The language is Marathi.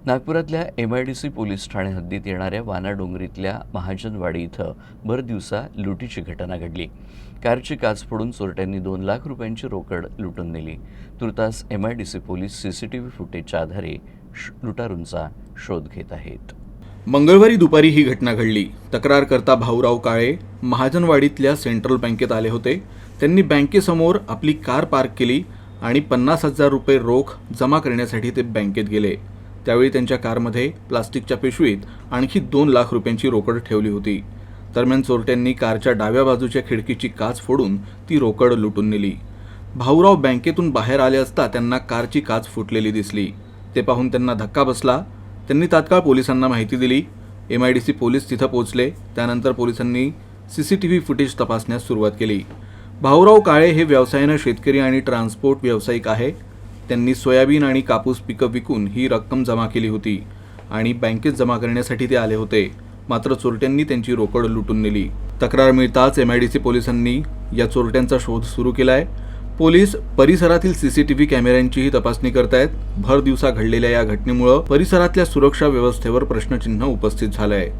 नागपुरातल्या MIDC पोलीस ठाणे हद्दीत येणाऱ्या वानाडोंगरीतल्या महाजनवाडी इथं भरदिवसा लुटीची घटना घडली। कारची काच फोडून चोरट्यांनी 2 लाख रुपयांची रोकड लुटून नेली। तुर्तास MIDC पोलीस CCTV फुटेजच्या आधारे लुटारूंचा शोध घेत आहेत। मंगळवारी दुपारी ही घटना घडली। तक्रारकर्ता भाऊराव काळे महाजनवाडीतल्या सेंट्रल बँकेत आले होते। त्यांनी बँकेसमोर आपली कार पार्क केली आणि 50,000 रुपये रोख जमा करण्यासाठी ते बँकेत गेले। त्यावेळी त्यांच्या कारमध्ये प्लास्टिकच्या पिशवीत आणखी 2 लाख रुपयांची रोकड ठेवली होती। दरम्यान चोरट्यांनी कारच्या डाव्या बाजूच्या खिडकीची काच फोडून ती रोकड लुटून नेली। भाऊराव बँकेतून बाहेर आले असता त्यांना कारची काच फुटलेली दिसली। ते पाहून त्यांना धक्का बसला। त्यांनी तात्काळ पोलिसांना माहिती दिली। MIDC पोलीस तिथं पोहोचले। त्यानंतर पोलिसांनी CCTV फुटेज तपासण्यास सुरुवात केली। भाऊराव काळे हे व्यवसायाने शेतकरी आणि ट्रान्सपोर्ट व्यावसायिक आहे। त्यांनी सोयाबीन आणि कापूस पिकं विकून ही रक्कम जमा केली होती आणि बँकेत जमा करण्यासाठी ते आले होते। मात्र चोरट्यांनी त्यांची रोकड लुटून नेली। तक्रार मिळताच MIDC पोलिसांनी या चोरट्यांचा शोध सुरू केलाय। पोलीस परिसरातील CCTV कॅमेऱ्यांचीही तपासणी करतायत। भर दिवसा घडलेल्या या घटनेमुळे परिसरातल्या सुरक्षा व्यवस्थेवर प्रश्नचिन्ह उपस्थित झालंय।